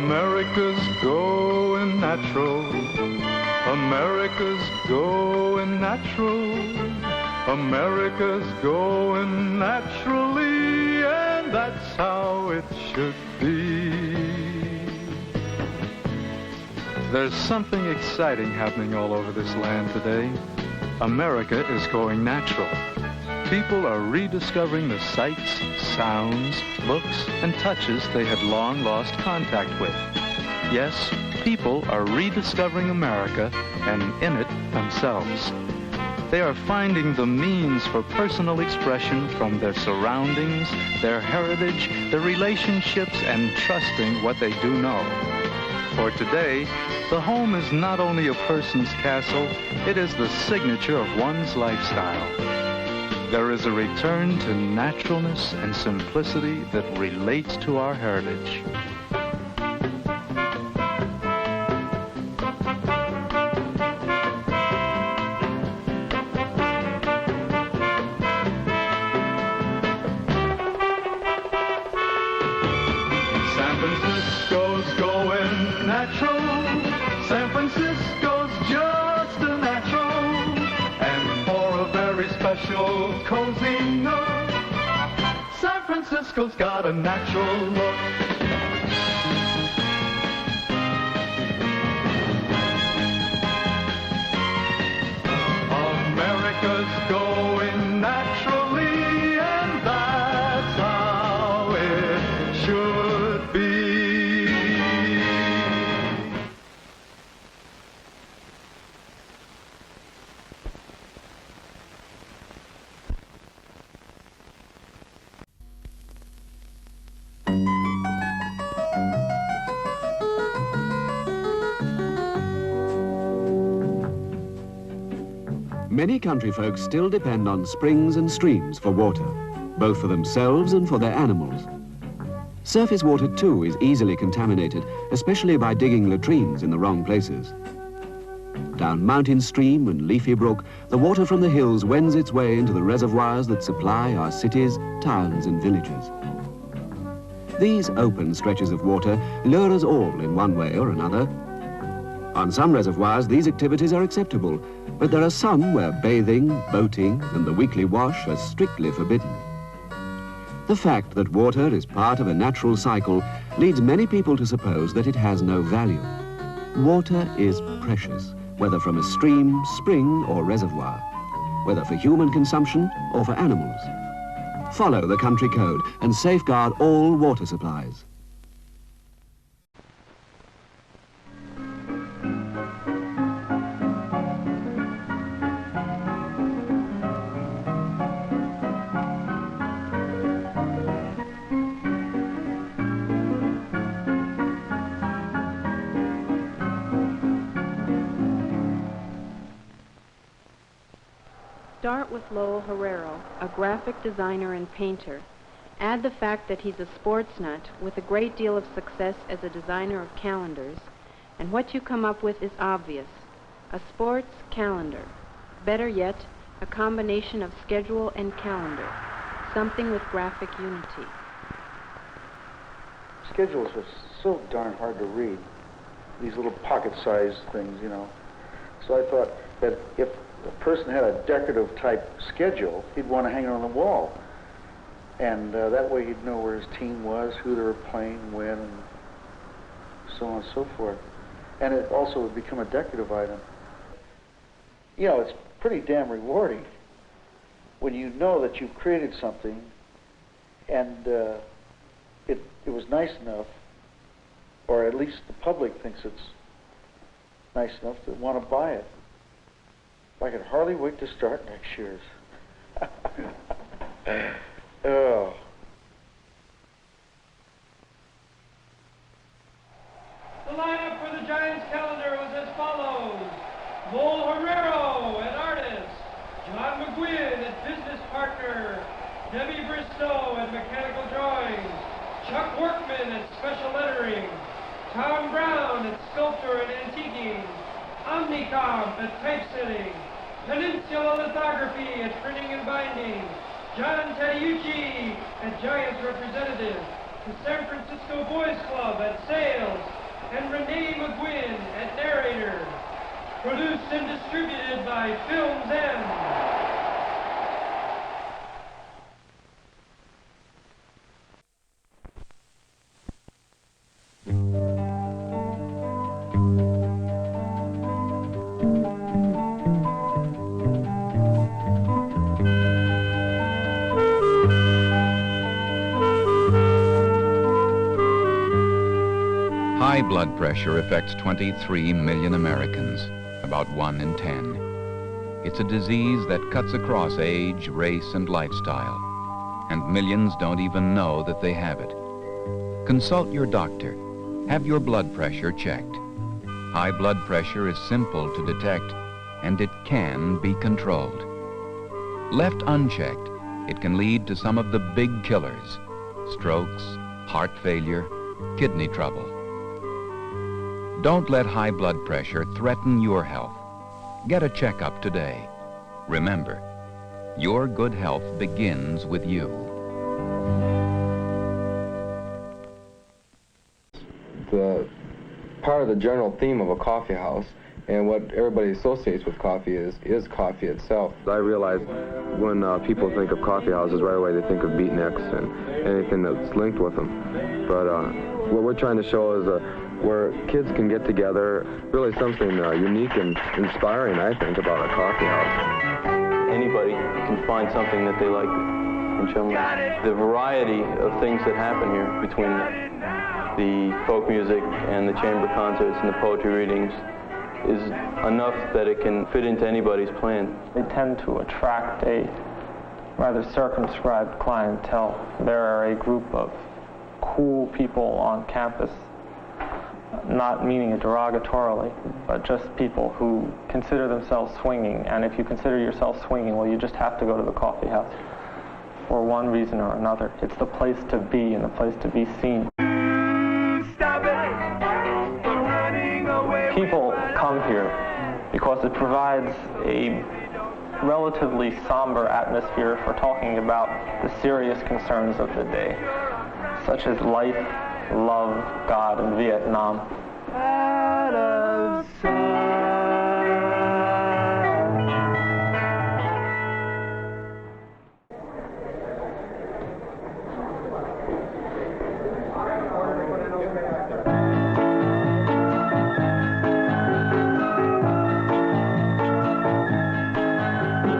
America's going natural. America's going natural. America's going naturally, and that's how it should be. There's something exciting happening all over this land today. America is going natural. People are rediscovering the sights, sounds, looks, and touches they had long lost contact with. Yes, people are rediscovering America and in it themselves. They are finding the means for personal expression from their surroundings, their heritage, their relationships, and trusting what they do know. For today, the home is not only a person's castle, it is the signature of one's lifestyle. There is a return to naturalness and simplicity that relates to our heritage. San Francisco's going natural. San Francisco's just a natural. And for a very special cozy nook, San Francisco's got a natural look. America's going naturally, and that's how it should be. Many country folk still depend on springs and streams for water, both for themselves and for their animals. Surface water too is easily contaminated, especially by digging latrines in the wrong places. Down mountain stream and leafy brook, the water from the hills wends its way into the reservoirs that supply our cities, towns and villages. These open stretches of water lure us all in one way or another. On some reservoirs, these activities are acceptable, but there are some where bathing, boating, and the weekly wash are strictly forbidden. The fact that water is part of a natural cycle leads many people to suppose that it has no value. Water is precious, whether from a stream, spring, or reservoir, whether for human consumption or for animals. Follow the country code and safeguard all water supplies. Start with Lowell Herrero, a graphic designer and painter. Add the fact that he's a sports nut with a great deal of success as a designer of calendars, and what you come up with is obvious. A sports calendar. Better yet, a combination of schedule and calendar. Something with graphic unity. Schedules are so darn hard to read. These little pocket-sized things, you know. So I thought that if a person had a decorative type schedule, he'd want to hang it on the wall. And that way he'd know where his team was, who they were playing, when, and so on and so forth. And it also would become a decorative item. You know, it's pretty damn rewarding when you know that you've created something and it was nice enough, or at least the public thinks it's nice enough to want to buy it. I can hardly wait to start next year's. Oh. The lineup for the Giants calendar was as follows. Lowell Herrero at artist, John McGuinn at business partner, Debbie Bristow at mechanical drawings, Chuck Workman at special lettering, Tom Brown at sculpture and antiquing, Omnicomp at typesetting, Peninsula Lithography at printing and binding, John Tadeucci at Giants representative, the San Francisco Boys Club at sales, and Renee McGuinn at narrator. Produced and distributed by Films M. High blood pressure affects 23 million Americans, about 1 in 10. It's a disease that cuts across age, race, and lifestyle, and millions don't even know that they have it. Consult your doctor. Have your blood pressure checked. High blood pressure is simple to detect, and it can be controlled. Left unchecked, it can lead to some of the big killers: strokes, heart failure, kidney trouble. Don't let high blood pressure threaten your health. Get a checkup today. Remember, your good health begins with you. The part of the general theme of a coffee house and what everybody associates with coffee is coffee itself. I realize when people think of coffee houses, right away they think of beatniks and anything that's linked with them. But what we're trying to show is where kids can get together, really something unique and inspiring, I think, about a coffee house. Anybody can find something that they like in Chumley. The variety of things that happen here between the folk music and the chamber concerts and the poetry readings is enough that it can fit into anybody's plan. They tend to attract a rather circumscribed clientele. There are a group of cool people on campus, not meaning it derogatorily, but just people who consider themselves swinging. And if you consider yourself swinging, well, you just have to go to the coffee house for one reason or another. It's the place to be and the place to be seen. People come here because it provides a relatively somber atmosphere for talking about the serious concerns of the day, such as life, love, God, and Vietnam.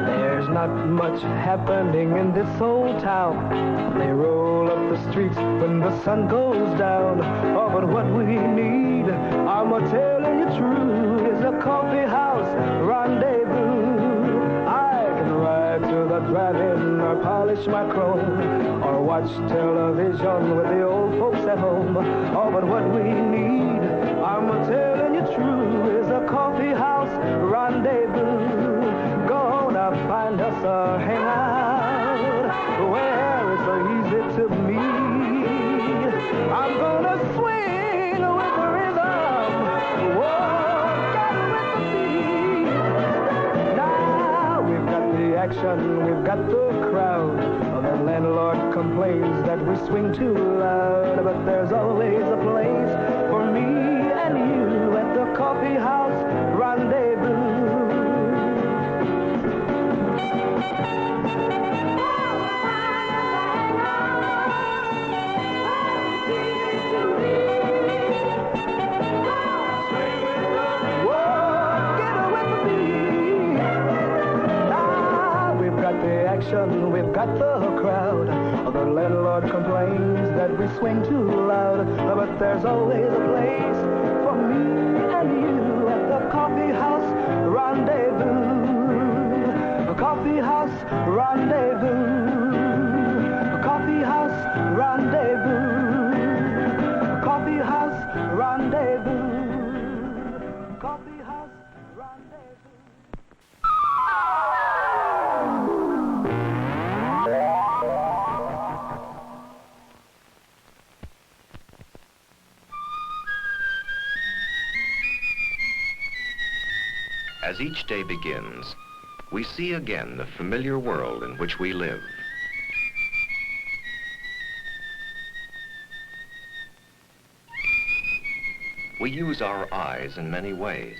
There's not much happening in this old town. They roll up the streets when the sun goes down. Oh, but what we need, I'm telling you true, is a coffee house rendezvous. I can ride to the drive-in or polish my chrome or watch television with the old folks at home. Oh, but what we need, I'm telling you true, is a coffee house rendezvous. Gonna find us a hangout where it's so easy to meet. I'm gonna swing with the rhythm, walk with the beat. Now we've got the action, we've got the crowd. The landlord complains that we swing too loud, but there's always a place for me and you at the coffee house rendezvous. We've got the crowd. The landlord complains that we swing too loud, but there's always a place for me and you at the coffee house rendezvous. A coffee house rendezvous. A coffee house rendezvous. A coffee house rendezvous. Coffee house rendezvous. As each day begins, we see again the familiar world in which we live. We use our eyes in many ways.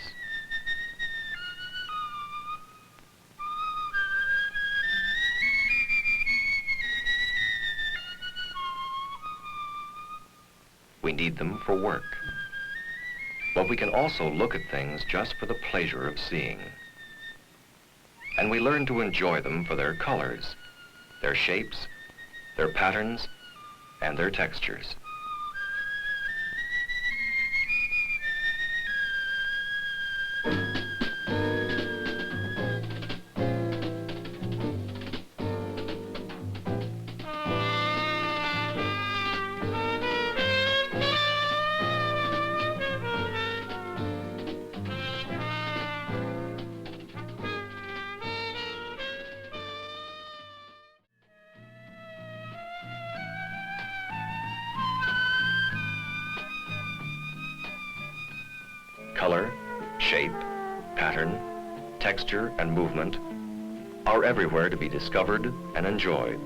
We need them for work. But we can also look at things just for the pleasure of seeing. And we learn to enjoy them for their colors, their shapes, their patterns, and their textures. Color, shape, pattern, texture, and movement are everywhere to be discovered and enjoyed.